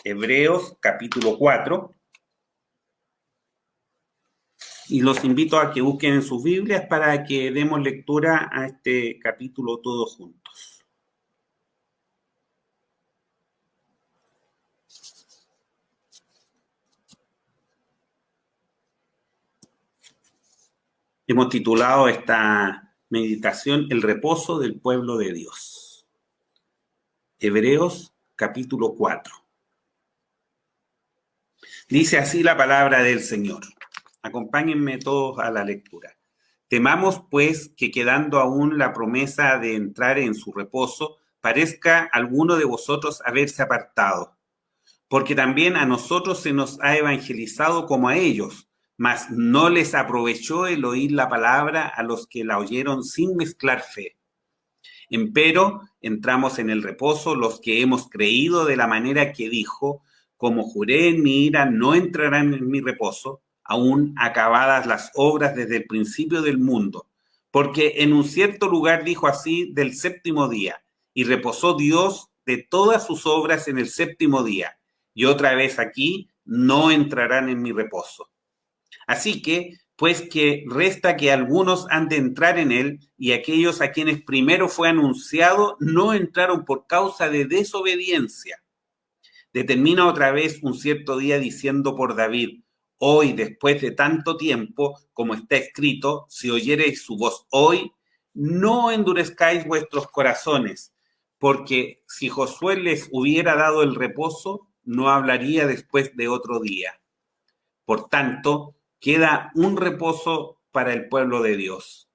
Hebreos capítulo 4. Y los invito a que busquen en sus Biblias para que demos lectura a este capítulo todos juntos. Hemos titulado esta meditación El reposo del pueblo de Dios. Hebreos capítulo 4. Dice así la palabra del Señor. Acompáñenme todos a la lectura. Temamos, pues, que quedando aún la promesa de entrar en su reposo, parezca alguno de vosotros haberse apartado. Porque también a nosotros se nos ha evangelizado como a ellos, mas no les aprovechó el oír la palabra a los que la oyeron sin mezclar fe. Empero entramos en el reposo los que hemos creído de la manera que dijo, como juré en mi ira, no entrarán en mi reposo, aún acabadas las obras desde el principio del mundo. Porque en un cierto lugar dijo así del séptimo día, y reposó Dios de todas sus obras en el séptimo día. Y otra vez aquí, no entrarán en mi reposo. Así que, pues que resta que algunos han de entrar en él, y aquellos a quienes primero fue anunciado no entraron por causa de desobediencia. Determina otra vez un cierto día diciendo por David, hoy, después de tanto tiempo, como está escrito, si oyereis su voz hoy, no endurezcáis vuestros corazones, porque si Josué les hubiera dado el reposo, no hablaría después de otro día. Por tanto, queda un reposo para el pueblo de Dios.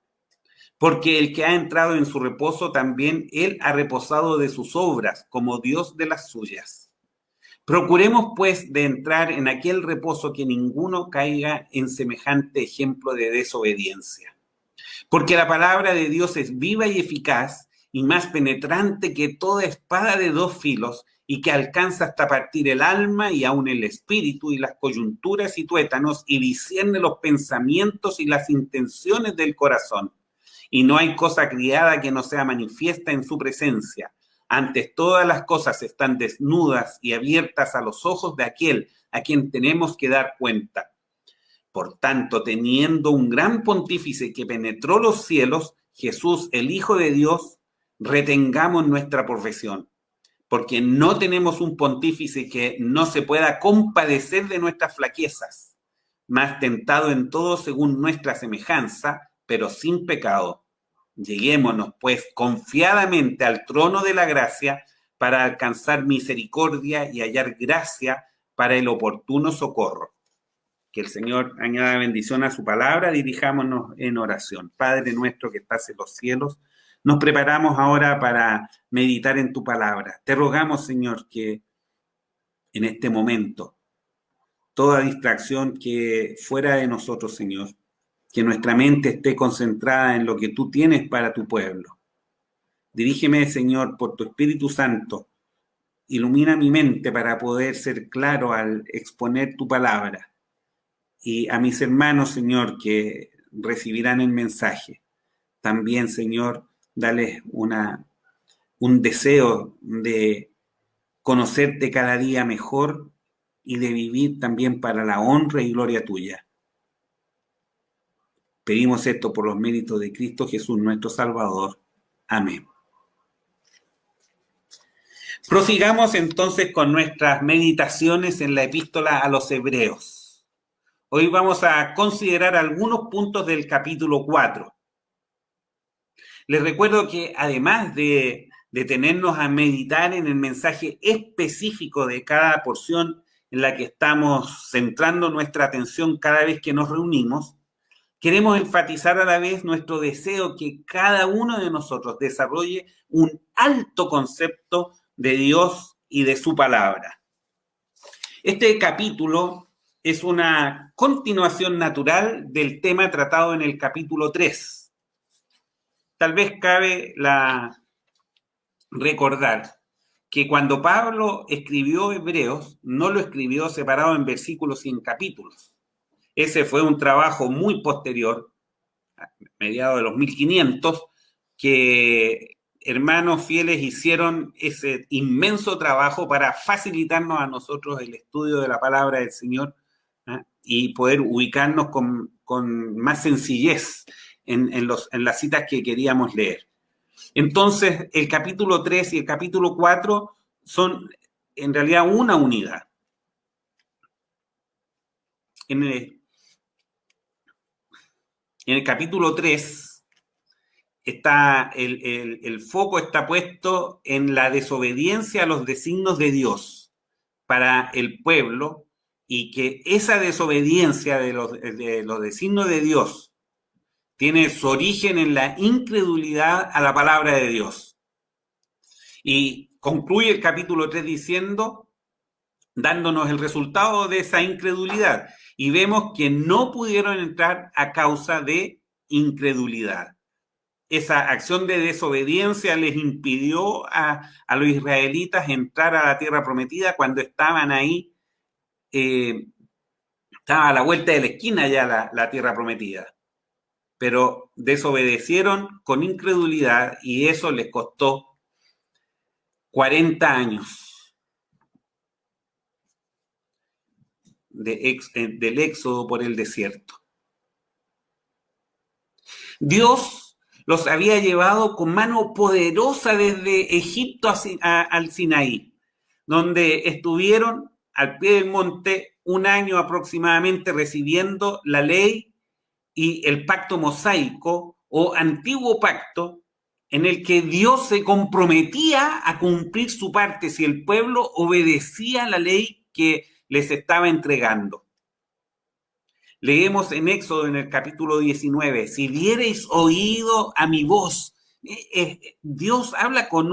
Porque el que ha entrado en su reposo, también él ha reposado de sus obras, como Dios de las suyas. Procuremos, pues, de entrar en aquel reposo, que ninguno caiga en semejante ejemplo de desobediencia. Porque la palabra de Dios es viva y eficaz, y más penetrante que toda espada de dos filos, y que alcanza hasta partir el alma y aun el espíritu y las coyunturas y tuétanos, y discierne los pensamientos y las intenciones del corazón. Y no hay cosa criada que no sea manifiesta en su presencia. Antes todas las cosas están desnudas y abiertas a los ojos de aquel a quien tenemos que dar cuenta. Por tanto, teniendo un gran pontífice que penetró los cielos, Jesús, el Hijo de Dios, retengamos nuestra profesión. Porque no tenemos un pontífice que no se pueda compadecer de nuestras flaquezas, mas tentado en todo según nuestra semejanza, pero sin pecado. Lleguémonos, pues, confiadamente al trono de la gracia para alcanzar misericordia y hallar gracia para el oportuno socorro. Que el Señor añada bendición a su palabra. Dirijámonos en oración. Padre nuestro que estás en los cielos, nos preparamos ahora para meditar en tu palabra. Te rogamos, Señor, que en este momento toda distracción que fuera de nosotros, Señor, que nuestra mente esté concentrada en lo que tú tienes para tu pueblo. Dirígeme, Señor, por tu Espíritu Santo. Ilumina mi mente para poder ser claro al exponer tu palabra. Y a mis hermanos, Señor, que recibirán el mensaje, también, Señor, dales un deseo de conocerte cada día mejor y de vivir también para la honra y gloria tuya. Pedimos esto por los méritos de Cristo Jesús, nuestro Salvador. Amén. Prosigamos entonces con nuestras meditaciones en la epístola a los Hebreos. Hoy vamos a considerar algunos puntos del capítulo 4. Les recuerdo que además de detenernos a meditar en el mensaje específico de cada porción en la que estamos centrando nuestra atención cada vez que nos reunimos, queremos enfatizar a la vez nuestro deseo que cada uno de nosotros desarrolle un alto concepto de Dios y de su palabra. Este capítulo es una continuación natural del tema tratado en el capítulo 3. Tal vez cabe recordar que cuando Pablo escribió Hebreos, no lo escribió separado en versículos y en capítulos. Ese fue un trabajo muy posterior, a mediados de los 1500, que hermanos fieles hicieron ese inmenso trabajo para facilitarnos a nosotros el estudio de la palabra del Señor, ¿ah? Y poder ubicarnos con más sencillez en las citas que queríamos leer. Entonces, el capítulo 3 y el capítulo 4 son en realidad una unidad. En el capítulo 3 está el foco está puesto en la desobediencia a los designios de Dios para el pueblo, y que esa desobediencia de los designios de Dios tiene su origen en la incredulidad a la palabra de Dios. Y concluye el capítulo 3 diciendo, dándonos el resultado de esa incredulidad. Y vemos que no pudieron entrar a causa de incredulidad. Esa acción de desobediencia les impidió a los israelitas entrar a la tierra prometida cuando estaban ahí. Estaba a la vuelta de la esquina ya la tierra prometida. Pero desobedecieron con incredulidad y eso les costó 40 años del éxodo por el desierto. Dios los había llevado con mano poderosa desde Egipto al Sinaí, donde estuvieron al pie del monte un año aproximadamente recibiendo la ley y el pacto mosaico o antiguo pacto, en el que Dios se comprometía a cumplir su parte si el pueblo obedecía la ley que les estaba entregando. Leemos en Éxodo, en el capítulo 19, si diereis oído a mi voz. Dios habla con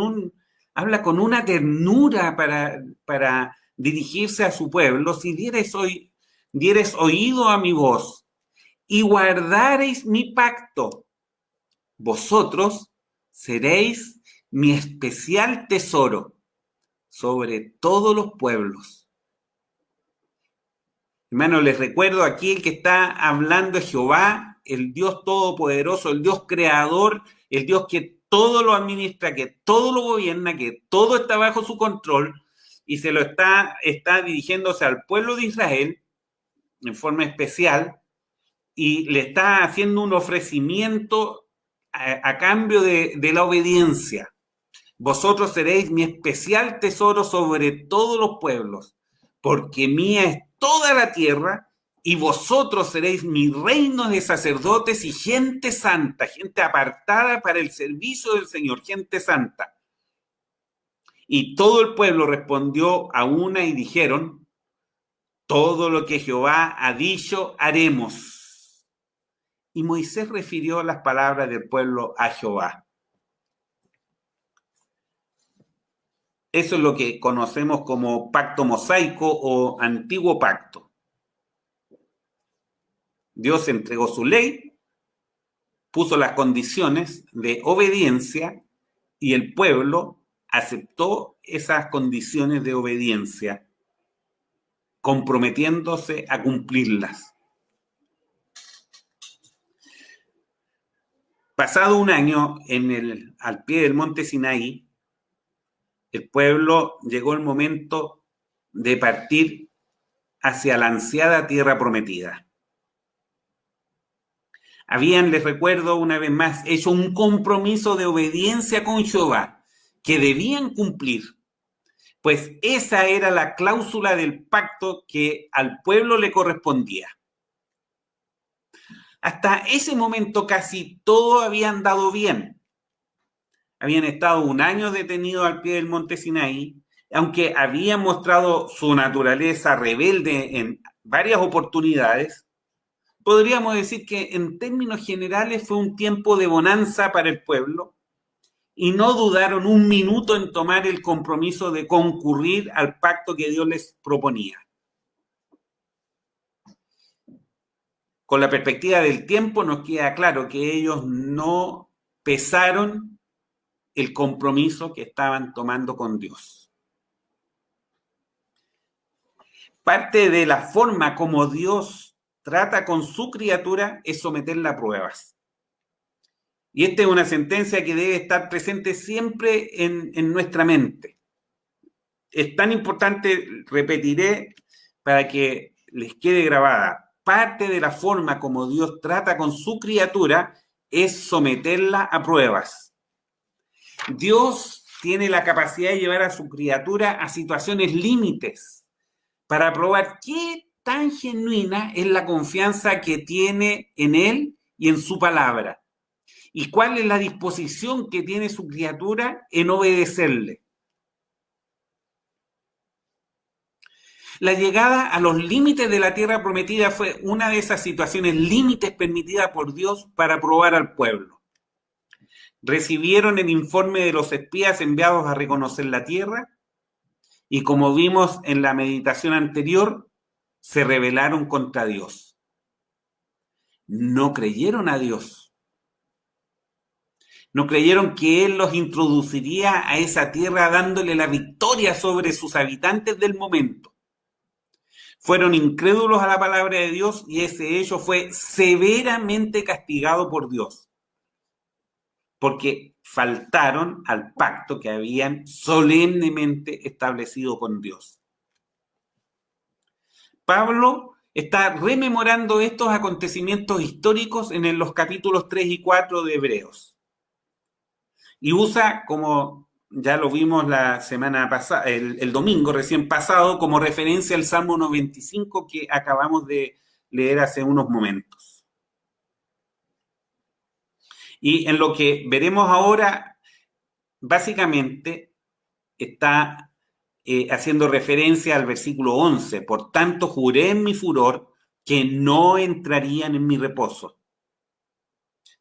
una ternura para dirigirse a su pueblo. Si diereis oído a mi voz y guardareis mi pacto, vosotros seréis mi especial tesoro sobre todos los pueblos. Hermanos, les recuerdo, aquí el que está hablando es Jehová, el Dios todopoderoso, el Dios creador, el Dios que todo lo administra, que todo lo gobierna, que todo está bajo su control, y se lo está dirigiéndose al pueblo de Israel en forma especial, y le está haciendo un ofrecimiento a cambio de la obediencia. Vosotros seréis mi especial tesoro sobre todos los pueblos, porque mía es toda la tierra, y vosotros seréis mi reino de sacerdotes y gente santa, gente apartada para el servicio del Señor, gente santa. Y todo el pueblo respondió a una y dijeron, todo lo que Jehová ha dicho haremos. Y Moisés refirió las palabras del pueblo a Jehová. Eso es lo que conocemos como pacto mosaico o antiguo pacto. Dios entregó su ley, puso las condiciones de obediencia y el pueblo aceptó esas condiciones de obediencia, comprometiéndose a cumplirlas. Pasado un año al pie del monte Sinaí, el pueblo llegó el momento de partir hacia la ansiada tierra prometida. Habían, les recuerdo una vez más, hecho un compromiso de obediencia con Jehová que debían cumplir, pues esa era la cláusula del pacto que al pueblo le correspondía. Hasta ese momento casi todo había andado bien. Habían estado un año detenidos al pie del monte Sinaí, aunque habían mostrado su naturaleza rebelde en varias oportunidades. Podríamos decir que en términos generales fue un tiempo de bonanza para el pueblo y no dudaron un minuto en tomar el compromiso de concurrir al pacto que Dios les proponía. Con la perspectiva del tiempo nos queda claro que ellos no pesaron el compromiso que estaban tomando con Dios. Parte de la forma como Dios trata con su criatura es someterla a pruebas. Y esta es una sentencia que debe estar presente siempre en nuestra mente. Es tan importante, repetiré, para que les quede grabada. Parte de la forma como Dios trata con su criatura es someterla a pruebas. Dios tiene la capacidad de llevar a su criatura a situaciones límites para probar qué tan genuina es la confianza que tiene en Él y en su palabra, y cuál es la disposición que tiene su criatura en obedecerle. La llegada a los límites de la tierra prometida fue una de esas situaciones límites permitidas por Dios para probar al pueblo. Recibieron el informe de los espías enviados a reconocer la tierra y, como vimos en la meditación anterior, se rebelaron contra Dios. No creyeron a Dios. No creyeron que Él los introduciría a esa tierra dándole la victoria sobre sus habitantes del momento. Fueron incrédulos a la palabra de Dios y ese hecho fue severamente castigado por Dios, porque faltaron al pacto que habían solemnemente establecido con Dios. Pablo está rememorando estos acontecimientos históricos en los capítulos 3 y 4 de Hebreos. Y usa, como ya lo vimos la semana pasada, el domingo recién pasado, como referencia al Salmo 95 que acabamos de leer hace unos momentos. Y en lo que veremos ahora, básicamente está haciendo referencia al versículo 11. Por tanto, juré en mi furor que no entrarían en mi reposo.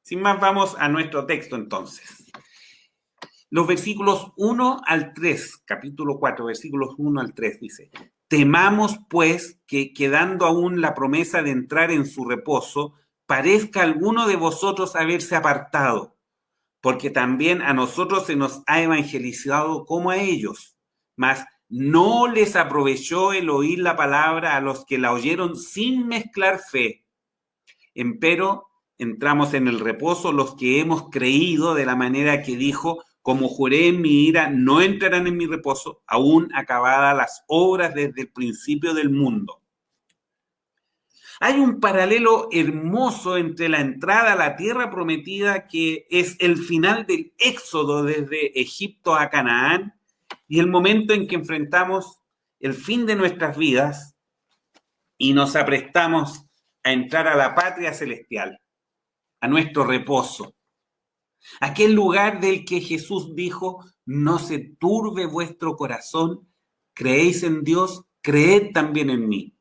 Sin más, vamos a nuestro texto entonces. Los versículos 1 al 3, capítulo 4, versículos 1 al 3, dice: temamos, pues, que quedando aún la promesa de entrar en su reposo, parezca alguno de vosotros haberse apartado, porque también a nosotros se nos ha evangelizado como a ellos, mas no les aprovechó el oír la palabra a los que la oyeron sin mezclar fe. Empero entramos en el reposo los que hemos creído, de la manera que dijo: como juré en mi ira, no entrarán en mi reposo, aún acabadas las obras desde el principio del mundo. Hay un paralelo hermoso entre la entrada a la tierra prometida, que es el final del éxodo desde Egipto a Canaán, y el momento en que enfrentamos el fin de nuestras vidas y nos aprestamos a entrar a la patria celestial, a nuestro reposo. Aquel lugar del que Jesús dijo: no se turbe vuestro corazón, creéis en Dios, creed también en mí.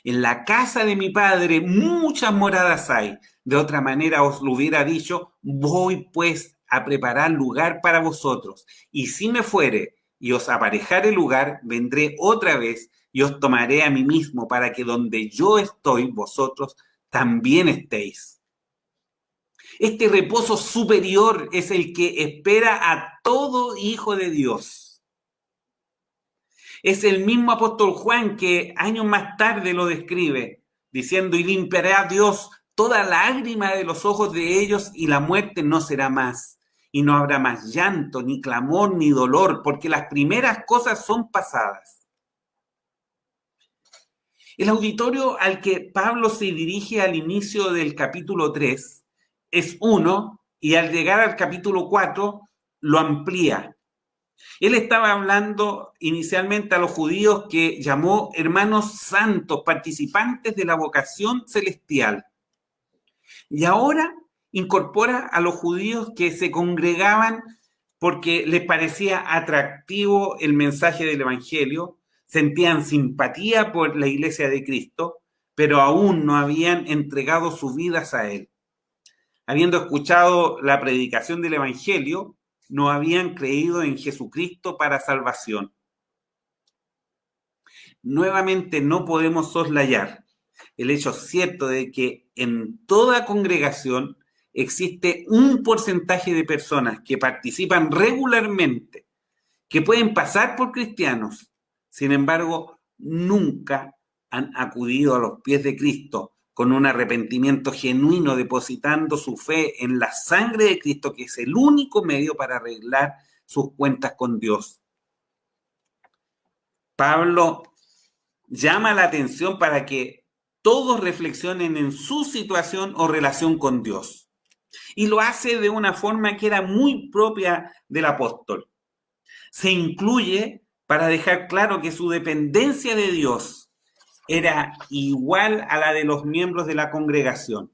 En la casa de mi Padre muchas moradas hay, de otra manera os lo hubiera dicho, voy pues a preparar lugar para vosotros, y si me fuere y os aparejare lugar, vendré otra vez y os tomaré a mí mismo, para que donde yo estoy, vosotros también estéis. Este reposo superior es el que espera a todo hijo de Dios. Es el mismo apóstol Juan que años más tarde lo describe, diciendo: y limpiará a Dios toda lágrima de los ojos de ellos, y la muerte no será más, y no habrá más llanto, ni clamor, ni dolor, porque las primeras cosas son pasadas. El auditorio al que Pablo se dirige al inicio del capítulo 3 es uno, y al llegar al capítulo 4 lo amplía. Él estaba hablando inicialmente a los judíos que llamó hermanos santos, participantes de la vocación celestial. Y ahora incorpora a los judíos que se congregaban porque les parecía atractivo el mensaje del Evangelio, sentían simpatía por la Iglesia de Cristo, pero aún no habían entregado sus vidas a Él. Habiendo escuchado la predicación del Evangelio, no habían creído en Jesucristo para salvación. Nuevamente, no podemos soslayar el hecho cierto de que en toda congregación existe un porcentaje de personas que participan regularmente, que pueden pasar por cristianos, sin embargo, nunca han acudido a los pies de Cristo con un arrepentimiento genuino, depositando su fe en la sangre de Cristo, que es el único medio para arreglar sus cuentas con Dios. Pablo llama la atención para que todos reflexionen en su situación o relación con Dios. Y lo hace de una forma que era muy propia del apóstol. Se incluye para dejar claro que su dependencia de Dios era igual a la de los miembros de la congregación.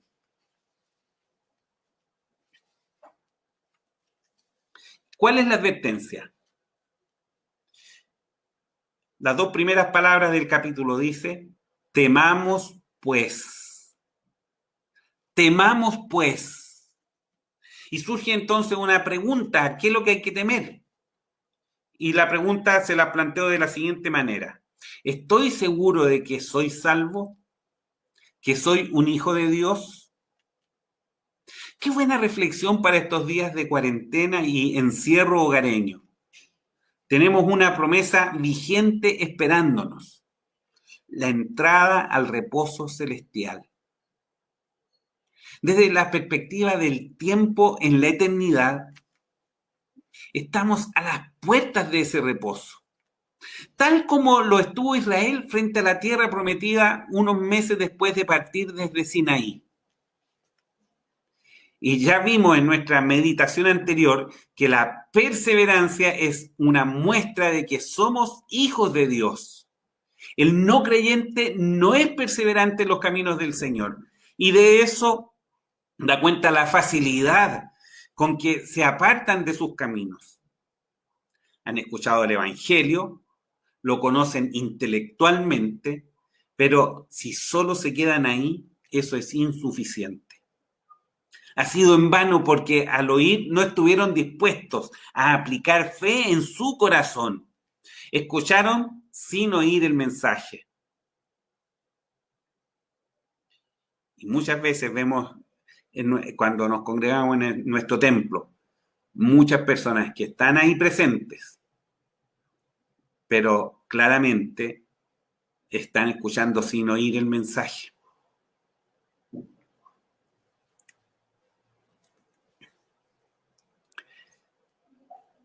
¿Cuál es la advertencia? Las dos primeras palabras del capítulo dice, temamos pues. Temamos pues. Y surge entonces una pregunta, ¿qué es lo que hay que temer? Y la pregunta se la planteo de la siguiente manera. ¿Estoy seguro de que soy salvo? ¿Que soy un hijo de Dios? Qué buena reflexión para estos días de cuarentena y encierro hogareño. Tenemos una promesa vigente esperándonos, la entrada al reposo celestial. Desde la perspectiva del tiempo en la eternidad, estamos a las puertas de ese reposo. Tal como lo estuvo Israel frente a la tierra prometida unos meses después de partir desde Sinaí. Y ya vimos en nuestra meditación anterior que la perseverancia es una muestra de que somos hijos de Dios. El no creyente no es perseverante en los caminos del Señor. Y de eso da cuenta la facilidad con que se apartan de sus caminos. Han escuchado el Evangelio, lo conocen intelectualmente, pero si solo se quedan ahí, eso es insuficiente. Ha sido en vano porque al oír no estuvieron dispuestos a aplicar fe en su corazón. Escucharon sin oír el mensaje. Y muchas veces vemos, cuando nos congregamos en nuestro templo, muchas personas que están ahí presentes, pero claramente están escuchando sin oír el mensaje.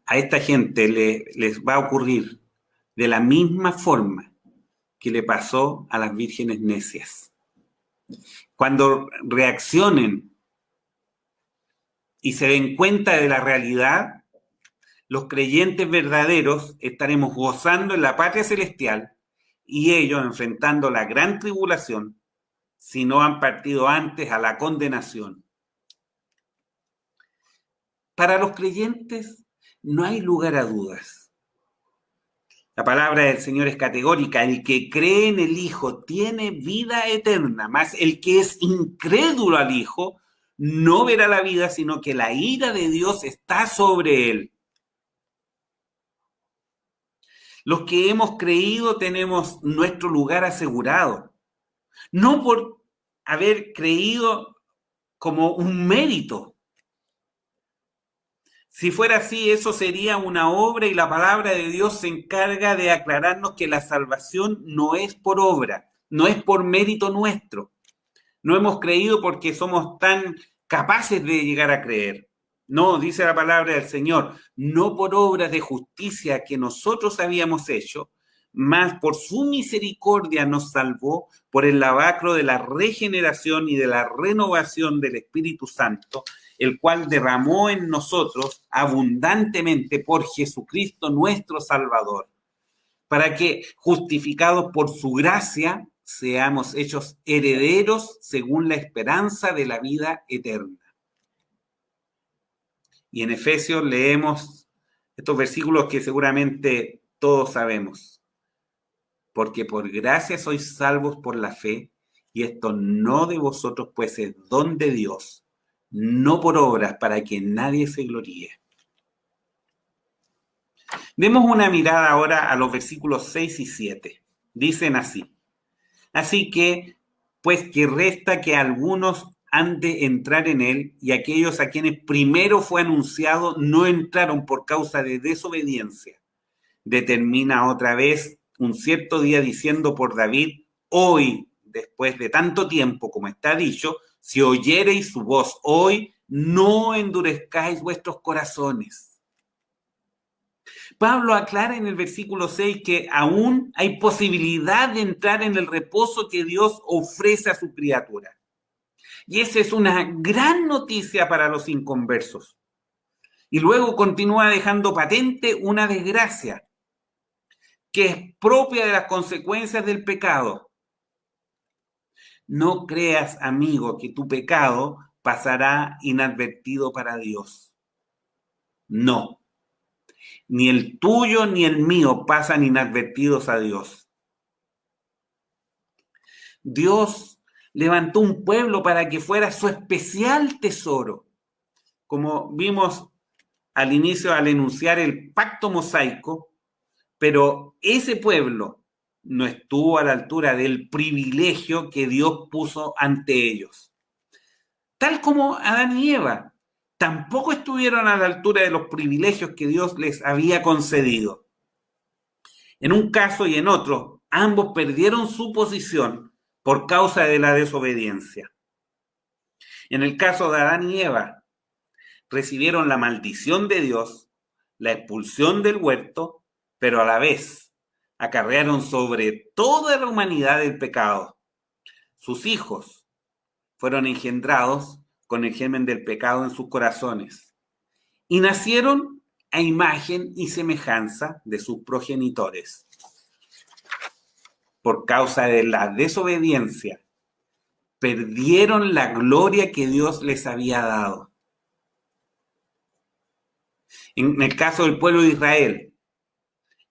A esta gente les va a ocurrir de la misma forma que le pasó a las vírgenes necias. Cuando reaccionen y se den cuenta de la realidad, los creyentes verdaderos estaremos gozando en la patria celestial y ellos enfrentando la gran tribulación si no han partido antes a la condenación. Para los creyentes no hay lugar a dudas. La palabra del Señor es categórica. El que cree en el Hijo tiene vida eterna, mas el que es incrédulo al Hijo no verá la vida, sino que la ira de Dios está sobre él. Los que hemos creído tenemos nuestro lugar asegurado. No por haber creído como un mérito. Si fuera así, eso sería una obra y la palabra de Dios se encarga de aclararnos que la salvación no es por obra, no es por mérito nuestro. No hemos creído porque somos tan capaces de llegar a creer. No, dice la palabra del Señor, no por obras de justicia que nosotros habíamos hecho, mas por su misericordia nos salvó por el lavacro de la regeneración y de la renovación del Espíritu Santo, el cual derramó en nosotros abundantemente por Jesucristo nuestro Salvador, para que, justificados por su gracia, seamos hechos herederos según la esperanza de la vida eterna. Y en Efesios leemos estos versículos que seguramente todos sabemos. Porque por gracia sois salvos por la fe, y esto no de vosotros, pues es don de Dios, no por obras, para que nadie se gloríe. Demos una mirada ahora a los versículos 6 y 7. Dicen así. Así que, pues que resta que algunos han de entrar en él, y aquellos a quienes primero fue anunciado no entraron por causa de desobediencia. Determina otra vez un cierto día diciendo por David, hoy después de tanto tiempo, como está dicho, si oyereis su voz hoy, no endurezcáis vuestros corazones. Pablo aclara en el versículo 6 que aún hay posibilidad de entrar en el reposo que Dios ofrece a su criatura. Y esa es una gran noticia para los inconversos. Y luego continúa dejando patente una desgracia que es propia de las consecuencias del pecado. No creas, amigo, que tu pecado pasará inadvertido para Dios. No. Ni el tuyo ni el mío pasan inadvertidos a Dios. Dios levantó un pueblo para que fuera su especial tesoro. Como vimos al inicio al enunciar el pacto mosaico, pero ese pueblo no estuvo a la altura del privilegio que Dios puso ante ellos. Tal como Adán y Eva, tampoco estuvieron a la altura de los privilegios que Dios les había concedido. En un caso y en otro, ambos perdieron su posición por causa de la desobediencia. En el caso de Adán y Eva, recibieron la maldición de Dios, la expulsión del huerto, pero a la vez acarrearon sobre toda la humanidad el pecado. Sus hijos fueron engendrados con el germen del pecado en sus corazones y nacieron a imagen y semejanza de sus progenitores. Por causa de la desobediencia, perdieron la gloria que Dios les había dado. En el caso del pueblo de Israel,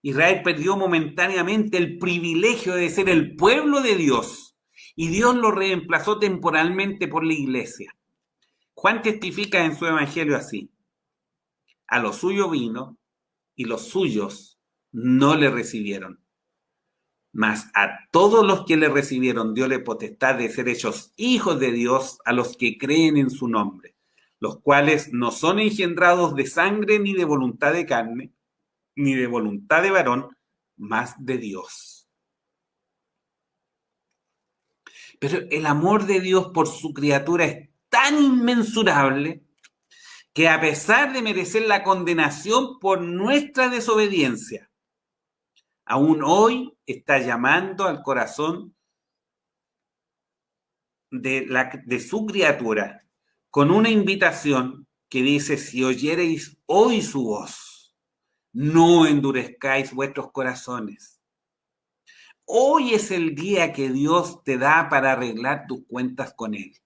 Israel perdió momentáneamente el privilegio de ser el pueblo de Dios y Dios lo reemplazó temporalmente por la iglesia. Juan testifica en su evangelio así: a lo suyo vino y los suyos no le recibieron. Mas a todos los que le recibieron dio potestad de ser hechos hijos de Dios a los que creen en su nombre, los cuales no son engendrados de sangre ni de voluntad de carne, ni de voluntad de varón, mas de Dios. Pero el amor de Dios por su criatura es tan inmensurable que a pesar de merecer la condenación por nuestra desobediencia, aún hoy está llamando al corazón de su criatura con una invitación que dice: si oyereis hoy su voz, no endurezcáis vuestros corazones. Hoy es el día que Dios te da para arreglar tus cuentas con Él.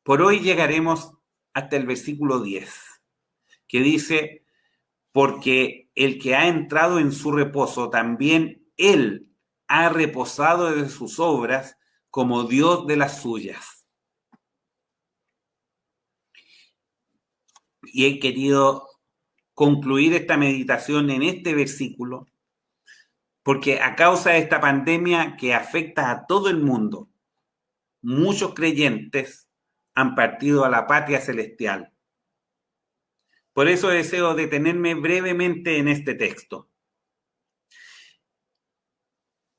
Por hoy llegaremos hasta el versículo 10, que dice: porque el que ha entrado en su reposo, también Él ha reposado de sus obras como Dios de las suyas. Y he querido concluir esta meditación en este versículo porque a causa de esta pandemia que afecta a todo el mundo, muchos creyentes han partido a la patria celestial. Por eso deseo detenerme brevemente en este texto.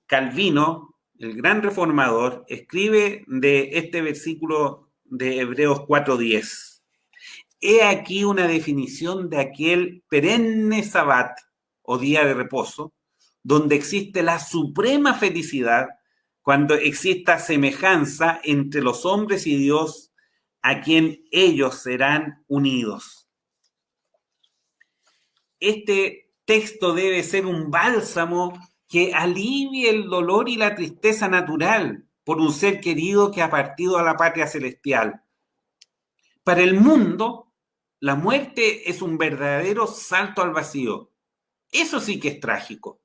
Calvino, el gran reformador, escribe de este versículo de Hebreos 4:10. He aquí una definición de aquel perenne sabbat o día de reposo, donde existe la suprema felicidad, cuando exista semejanza entre los hombres y Dios, a quien ellos serán unidos. Este texto debe ser un bálsamo que alivie el dolor y la tristeza natural por un ser querido que ha partido a la patria celestial. Para el mundo, la muerte es un verdadero salto al vacío. Eso sí que es trágico.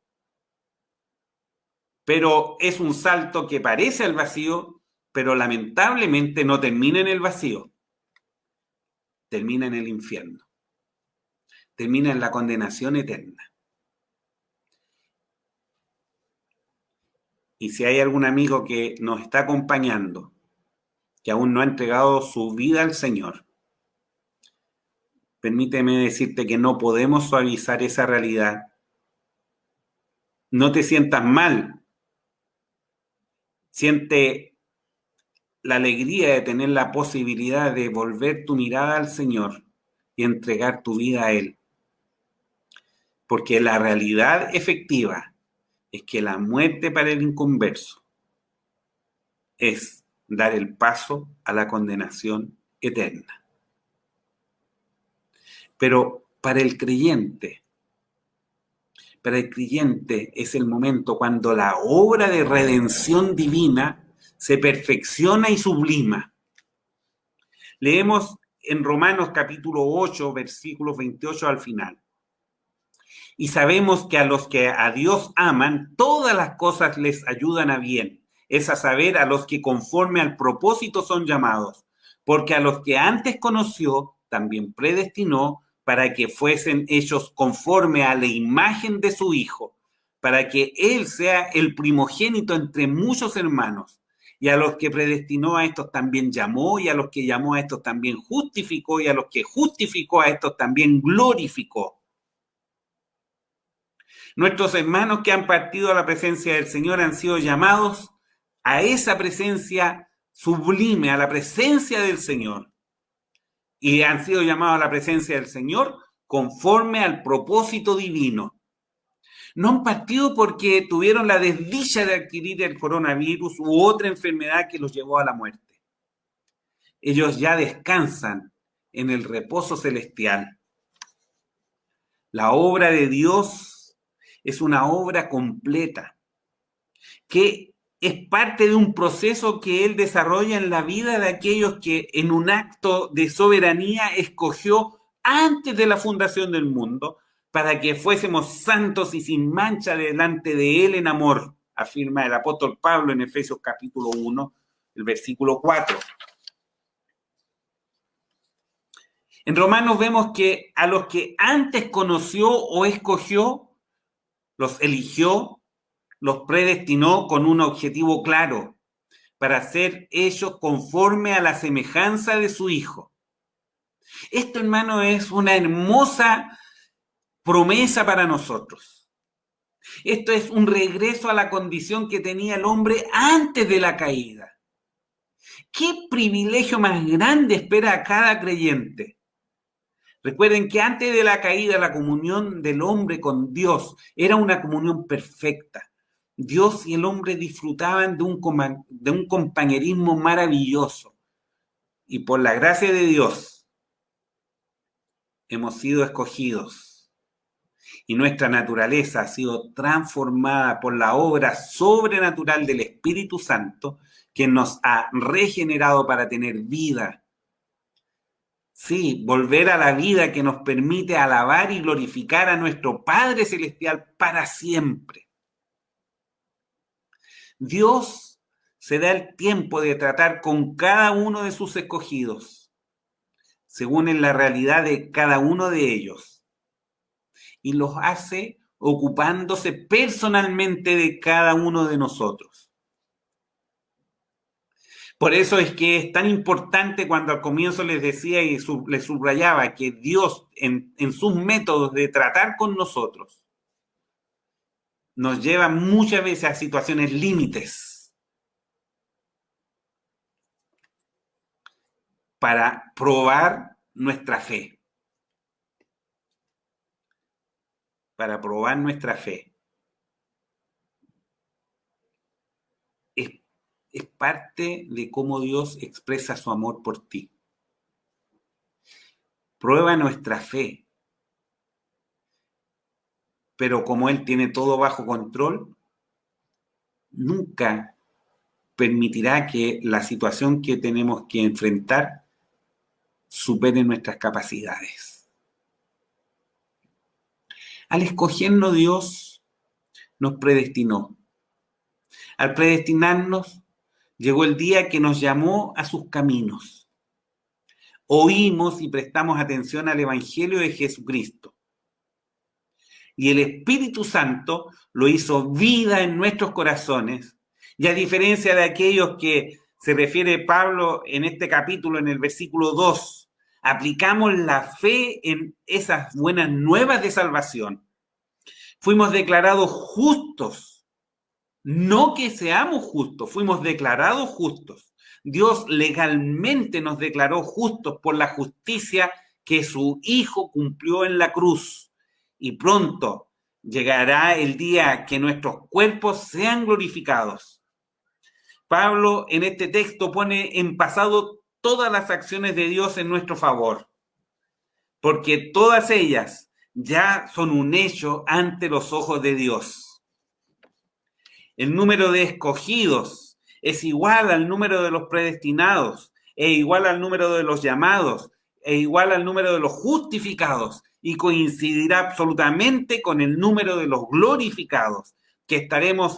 Pero es un salto que parece al vacío, pero lamentablemente no termina en el vacío. Termina en el infierno. Termina en la condenación eterna. Y si hay algún amigo que nos está acompañando, que aún no ha entregado su vida al Señor, permíteme decirte que no podemos suavizar esa realidad No te sientas mal. Siente la alegría de tener la posibilidad de volver tu mirada al Señor y entregar tu vida a Él. Porque la realidad efectiva es que la muerte para el inconverso es dar el paso a la condenación eterna. Pero para el creyente es el momento cuando la obra de redención divina se perfecciona y sublima. Leemos en Romanos capítulo 8, versículos 28 al final. Y sabemos que a los que a Dios aman, todas las cosas les ayudan a bien. Es a saber, a los que conforme al propósito son llamados. Porque a los que antes conoció, también predestinó para que fuesen hechos conforme a la imagen de su Hijo, para que Él sea el primogénito entre muchos hermanos. Y a los que predestinó a estos también llamó, y a los que llamó a estos también justificó, y a los que justificó a estos también glorificó. Nuestros hermanos que han partido a la presencia del Señor han sido llamados a esa presencia sublime, a la presencia del Señor. Y han sido llamados a la presencia del Señor conforme al propósito divino. No han partido porque tuvieron la desdicha de adquirir el coronavirus u otra enfermedad que los llevó a la muerte. Ellos ya descansan en el reposo celestial. La obra de Dios es una obra completa que es parte de un proceso que Él desarrolla en la vida de aquellos que en un acto de soberanía escogió antes de la fundación del mundo para que fuésemos santos y sin mancha delante de Él en amor, afirma el apóstol Pablo en Efesios capítulo 1, el versículo 4. En Romanos vemos que a los que antes conoció o escogió, los eligió, los predestinó con un objetivo claro, para ser ellos conforme a la semejanza de su Hijo. Esto, hermano, es una hermosa promesa para nosotros. Esto es un regreso a la condición que tenía el hombre antes de la caída. ¿Qué privilegio más grande espera a cada creyente? Recuerden que antes de la caída, la comunión del hombre con Dios era una comunión perfecta. Dios y el hombre disfrutaban de un compañerismo maravilloso. Y por la gracia de Dios hemos sido escogidos. Y nuestra naturaleza ha sido transformada por la obra sobrenatural del Espíritu Santo, que nos ha regenerado para tener vida. Sí, volver a la vida que nos permite alabar y glorificar a nuestro Padre Celestial para siempre. Dios se da el tiempo de tratar con cada uno de sus escogidos, según en la realidad de cada uno de ellos, y los hace ocupándose personalmente de cada uno de nosotros. Por eso es que es tan importante cuando al comienzo les decía y les subrayaba que Dios en sus métodos de tratar con nosotros nos lleva muchas veces a situaciones límites para probar nuestra fe. Para probar nuestra fe. Es parte de cómo Dios expresa su amor por ti. Prueba nuestra fe. Pero como Él tiene todo bajo control, nunca permitirá que la situación que tenemos que enfrentar supere nuestras capacidades. Al escogernos, Dios nos predestinó. Al predestinarnos, llegó el día que nos llamó a sus caminos. Oímos y prestamos atención al Evangelio de Jesucristo. Y el Espíritu Santo lo hizo vida en nuestros corazones. Y a diferencia de aquellos que se refiere Pablo en este capítulo, en el versículo 2, aplicamos la fe en esas buenas nuevas de salvación. Fuimos declarados justos. No que seamos justos, fuimos declarados justos. Dios legalmente nos declaró justos por la justicia que su Hijo cumplió en la cruz. Y pronto llegará el día que nuestros cuerpos sean glorificados. Pablo en este texto pone en pasado todas las acciones de Dios en nuestro favor, porque todas ellas ya son un hecho ante los ojos de Dios. El número de escogidos es igual al número de los predestinados, e igual al número de los llamados, e igual al número de los justificados, y coincidirá absolutamente con el número de los glorificados, que estaremos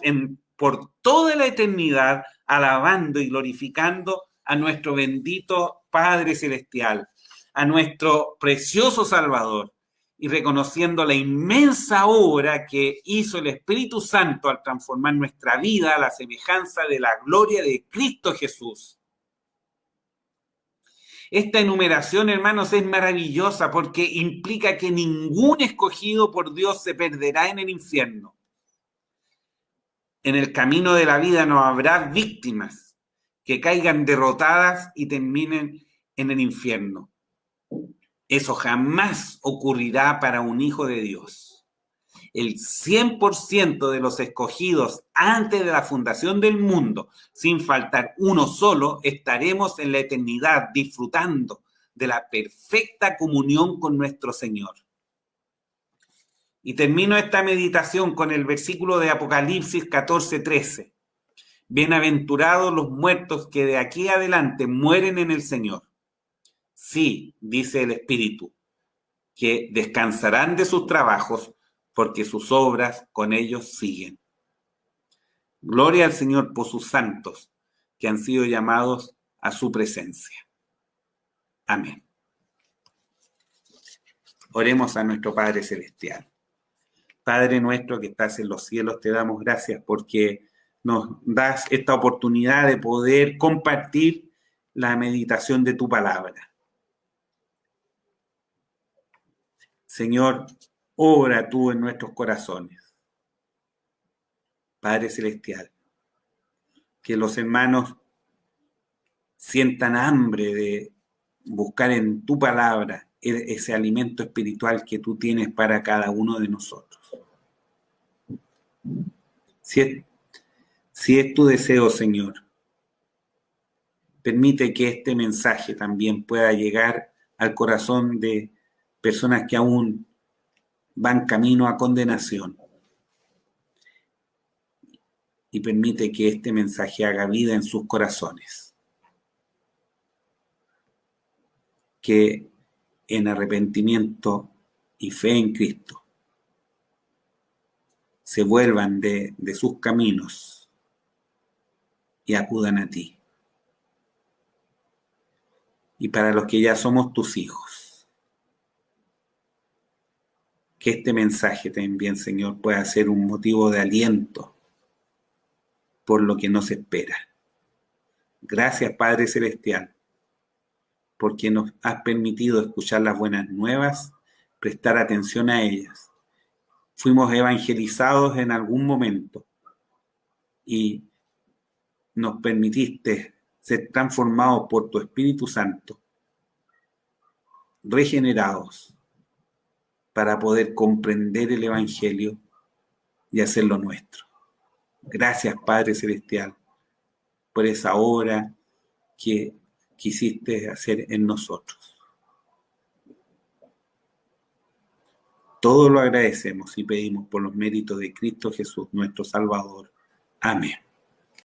por toda la eternidad alabando y glorificando a nuestro bendito Padre Celestial, a nuestro precioso Salvador, y reconociendo la inmensa obra que hizo el Espíritu Santo al transformar nuestra vida a la semejanza de la gloria de Cristo Jesús. Esta enumeración, hermanos, es maravillosa porque implica que ningún escogido por Dios se perderá en el infierno. En el camino de la vida no habrá víctimas que caigan derrotadas y terminen en el infierno. Eso jamás ocurrirá para un hijo de Dios. El 100% de los escogidos antes de la fundación del mundo, sin faltar uno solo, estaremos en la eternidad disfrutando de la perfecta comunión con nuestro Señor. Y termino esta meditación con el versículo de Apocalipsis 14:13. Bienaventurados los muertos que de aquí adelante mueren en el Señor. Sí, dice el Espíritu, que descansarán de sus trabajos porque sus obras con ellos siguen. Gloria al Señor por sus santos que han sido llamados a su presencia. Amén. Oremos a nuestro Padre Celestial. Padre nuestro que estás en los cielos, te damos gracias porque nos das esta oportunidad de poder compartir la meditación de tu palabra. Señor, obra tú en nuestros corazones. Padre Celestial, que los hermanos sientan hambre de buscar en tu palabra ese alimento espiritual que tú tienes para cada uno de nosotros. Si es tu deseo, Señor, permite que este mensaje también pueda llegar al corazón de personas que aún van camino a condenación. Y permite que este mensaje haga vida en sus corazones. Que en arrepentimiento y fe en Cristo se vuelvan de sus caminos y acudan a ti. Y para los que ya somos tus hijos, que este mensaje también, Señor, pueda ser un motivo de aliento por lo que nos espera. Gracias, Padre Celestial, porque nos has permitido escuchar las buenas nuevas, prestar atención a ellas. Fuimos evangelizados en algún momento y nos permitiste ser transformados por tu Espíritu Santo, regenerados, para poder comprender el Evangelio y hacerlo nuestro. Gracias, Padre Celestial, por esa obra que quisiste hacer en nosotros. Todo lo agradecemos y pedimos por los méritos de Cristo Jesús, nuestro Salvador. Amén.